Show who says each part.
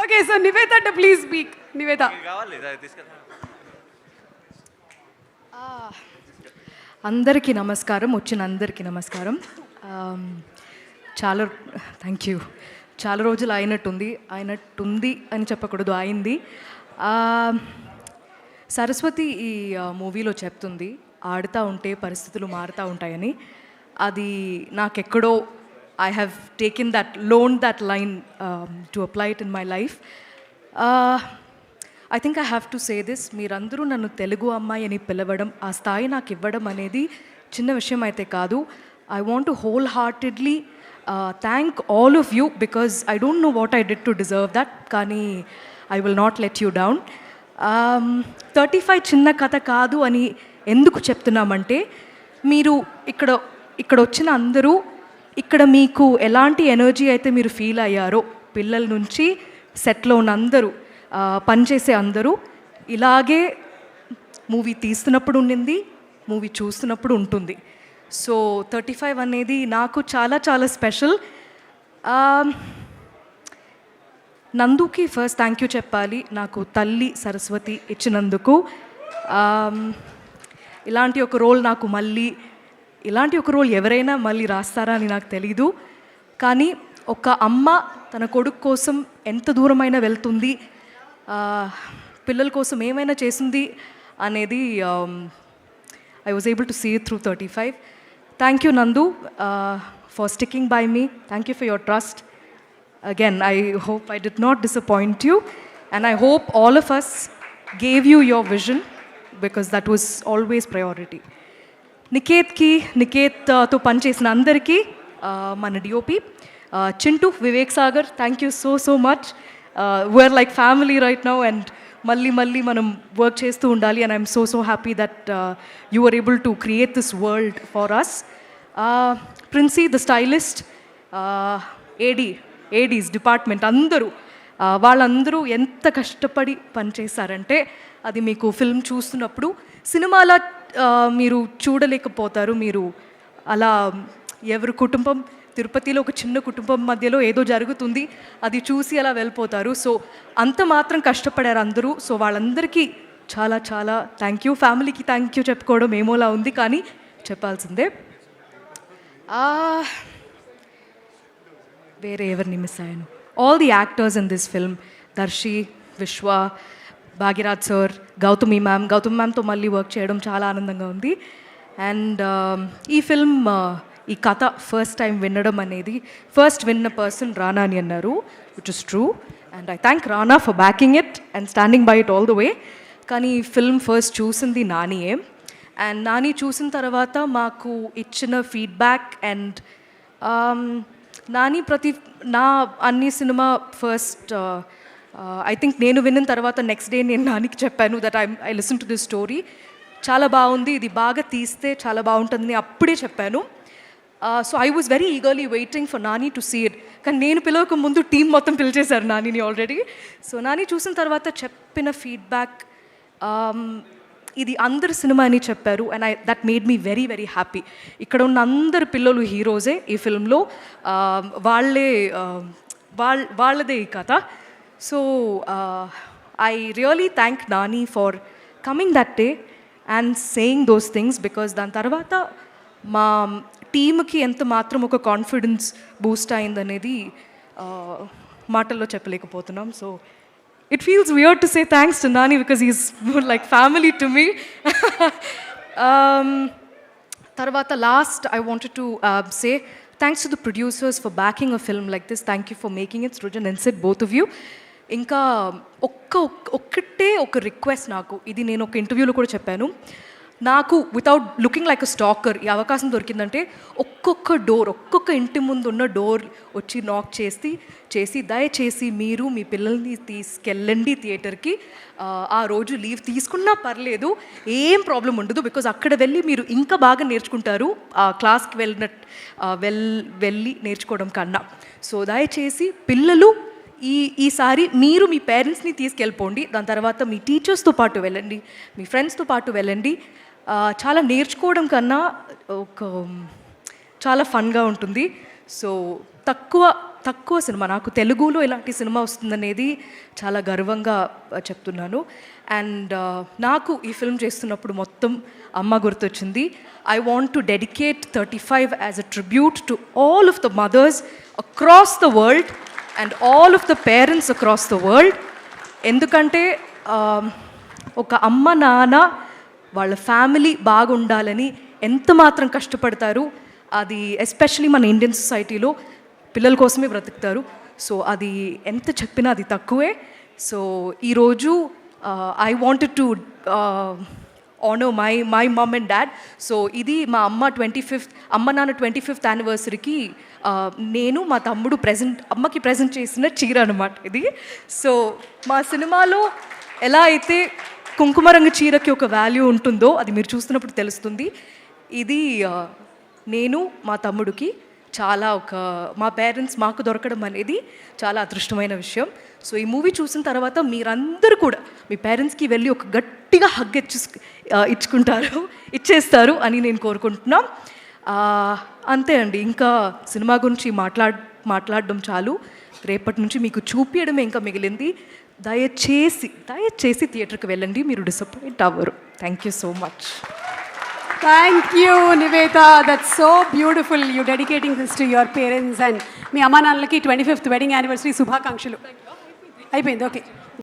Speaker 1: Okay, so Nivetha అంటే please speak. Nivetha. అందరికీ నమస్కారం, వచ్చిన అందరికీ నమస్కారం. చాలా థ్యాంక్ యూ. చాలా రోజులు అయినట్టుంది అని చెప్పకూడదు, అయింది. సరస్వతి ఈ మూవీలో చెప్తుంది, ఆడుతూ ఉంటే పరిస్థితులు మారుతూ ఉంటాయని. అది నాకెక్కడో I have taken that line to apply it in my life. I think I have to say this, మీరందరూ నన్ను తెలుగు అమ్మాయి అని పిలవడం, ఆ స్థాయి నాకు ఇవ్వడం అనేది చిన్న విషయం అయితే కాదు. I want to wholeheartedly thank all of you because I don't know what I did to deserve that, కానీ I will not let you down. 35 చిన్న కథ కాదు అని ఎందుకు చెప్తున్నామంటే, మీరు ఇక్కడ వచ్చిన అందరూ, ఇక్కడ మీకు ఎలాంటి ఎనర్జీ అయితే మీరు ఫీల్ అయ్యారో, పిల్లల నుంచి సెట్లో ఉన్న అందరూ, పనిచేసే అందరూ, ఇలాగే మూవీ తీస్తున్నప్పుడు ఉండింది, మూవీ చూస్తున్నప్పుడు ఉంటుంది. సో 35 అనేది నాకు చాలా చాలా స్పెషల్. నందుకి ఫస్ట్ థ్యాంక్ యూ చెప్పాలి, నాకు తల్లి సరస్వతి ఇచ్చినందుకు. ఇలాంటి ఒక రోల్ నాకు ఇలాంటి ఒక రోల్ ఎవరైనా మళ్ళీ రాస్తారా అని నాకు తెలీదు. కానీ ఒక అమ్మ తన కొడుకు కోసం ఎంత దూరమైనా వెళ్తుంది, పిల్లల కోసం ఏమైనా చేస్తుంది అనేది I was able to see it through 35. Thank you Nandu for sticking by me. Thank you for your trust. Again, I hope I did not disappoint you, and I hope all of us gave you your vision because that was always priority. నికేత్తో పనిచేసిన అందరికీ, మన DOP Chintu, Vivek Sagar, thank you so much. We are like family right now, and మళ్ళీ మనం work చేస్తూ ఉండాలి. And I'm so happy that you are able to create this world for us. Princy the stylist, ADs department అందరూ, వాళ్ళందరూ ఎంత కష్టపడి పనిచేశారంటే అది మీకు ఫిల్మ్ చూస్తున్నప్పుడు సినిమాలా మీరు చూడలేకపోతారు. మీరు అలా ఎవరి కుటుంబం, తిరుపతిలో ఒక చిన్న కుటుంబం మధ్యలో ఏదో జరుగుతుంది, అది చూసి అలా వెళ్ళిపోతారు. సో అంత మాత్రం కష్టపడారు అందరూ. సో వాళ్ళందరికీ చాలా చాలా థ్యాంక్ యూ. ఫ్యామిలీకి థ్యాంక్ యూ చెప్పుకోవడం ఏమోలా ఉంది, కానీ చెప్పాల్సిందే. వేరే ఎవరిని మిస్ అయ్యాను? All the actors in this film, Darshi, Vishwa, Bhagyaraj sir, Gautami మ్యామ్తో మళ్ళీ వర్క్ చేయడం చాలా ఆనందంగా ఉంది. అండ్ ఈ ఫిల్మ్, ఈ కథ ఫస్ట్ టైం వినడం అనేది, ఫస్ట్ విన్న పర్సన్ రానా అని అన్నారు, which is true. And I thank Rana for backing it and standing by it all the way. కానీ ఈ ఫిల్మ్ ఫస్ట్ చూసింది నానియే. అండ్ నాని చూసిన తర్వాత మాకు ఇచ్చిన ఫీడ్బ్యాక్, అండ్ నాని నా అన్ని సినిమా ఫస్ట్ ఐ థింక్ నేను విన్న తర్వాత నెక్స్ట్ డే నేను నానికి చెప్పాను that I listen to this story, చాలా బాగుంది, ఇది బాగా తీస్తే చాలా బాగుంటుందని అప్పుడే చెప్పాను. So I was very eagerly waiting for Nani to see it. కానీ నేను పిలవక ముందు టీం మొత్తం పిలిచేశారు నానిని ఆల్రెడీ. సో నాని చూసిన తర్వాత చెప్పిన ఫీడ్బ్యాక్, ఇది అందరి సినిమా అని చెప్పారు. And that made me very very happy. ఇక్కడ ఉన్న అందరు పిల్లలు హీరోసే ఈ ఫిల్మ్లో, వాళ్ళదే ఈ కథ. So I really thank Nani for coming that day and saying those things, because దాని తర్వాత మా టీమ్కి ఎంత మాత్రం ఒక కాన్ఫిడెన్స్ బూస్ట్ అయిందనేది మాటల్లో చెప్పలేకపోతున్నాం. So it feels weird to say thanks to Nani because he's more like family to me. Tarvata last I wanted to say thanks to the producers for backing a film like this. Thank you for making it, Srujan and Sid, both of you. ఇంకా ఒక్కటే ఒక request, నాకు ఇది నేను ఒక ఇంటర్వ్యూలో కూడా చెప్పాను, నాకు వితౌట్ లుకింగ్ లైక్ అ స్టాకర్ ఈ అవకాశం దొరికిందంటే ఒక్కొక్క ఇంటి ముందు ఉన్న డోర్ వచ్చి నాక్ చేసి దయచేసి మీరు మీ పిల్లల్ని తీసుకెళ్ళండి థియేటర్కి. ఆ రోజు లీవ్ తీసుకున్నా పర్లేదు, ఏం ప్రాబ్లం ఉండదు, బికాజ్ అక్కడ వెళ్ళి మీరు ఇంకా బాగా నేర్చుకుంటారు క్లాస్కి వెళ్ళి నేర్చుకోవడం కన్నా. సో దయచేసి పిల్లలు ఈసారి మీరు మీ పేరెంట్స్ని తీసుకెళ్ళిపోండి, దాని తర్వాత మీ టీచర్స్తో పాటు వెళ్ళండి, మీ ఫ్రెండ్స్తో పాటు వెళ్ళండి. చాలా నేర్చుకోవడం కన్నా చాలా ఫన్గా ఉంటుంది. సో తక్కువ సినిమా, నాకు తెలుగులో ఇలాంటి సినిమా వస్తుందనేది చాలా గర్వంగా చెప్తున్నాను. అండ్ నాకు ఈ ఫిల్మ్ చేస్తున్నప్పుడు మొత్తం అమ్మ గుర్తొచ్చింది. I want to dedicate 35 as a tribute to all of the mothers across the world and all of the parents across the world. ఎందుకంటే ఒక అమ్మ నాన్న వాళ్ళ ఫ్యామిలీ బాగుండాలని ఎంత మాత్రం కష్టపడతారు, అది ఎస్పెషలీ మన ఇండియన్ సొసైటీలో పిల్లల కోసమే బ్రతుకుతారు. సో అది ఎంత చెప్పినా అది తక్కువే. సో ఈరోజు I wanted to honour my mom and dad. So ఇది మా అమ్మ నాన్న 25th యానివర్సరీకి నేను మా తమ్ముడు అమ్మకి ప్రజెంట్ చేసిన చీర అనమాట ఇది. సో మా సినిమాలో ఎలా అయితే కుంకుమ రంగు చీరకి ఒక వాల్యూ ఉంటుందో అది మీరు చూస్తున్నప్పుడు తెలుస్తుంది. ఇది నేను మా తమ్ముడికి చాలా మా పేరెంట్స్ మాకు దొరకడం అనేది చాలా అదృష్టమైన విషయం. సో ఈ మూవీ చూసిన తర్వాత మీరందరూ కూడా మీ పేరెంట్స్కి వెళ్ళి ఒక గట్టిగా హగ్ ఇచ్చేస్తారు అని నేను కోరుకుంటున్నాం. అంతే అండి, ఇంకా సినిమా గురించి మాట్లాడడం చాలు. రేపటి నుంచి మీకు చూపించడమే ఇంకా మిగిలింది. దయచేసి థియేటర్కి వెళ్ళండి, మీరు డిసప్పాయింట్ అవ్వరు. Thank you so much.
Speaker 2: Thank you, Nivetha. That's so beautiful. You dedicating this to your parents and మీ అమ్మా నాన్నలకి 25th wedding anniversary శుభాకాంక్షలు. అయిపోయింది, ఓకే.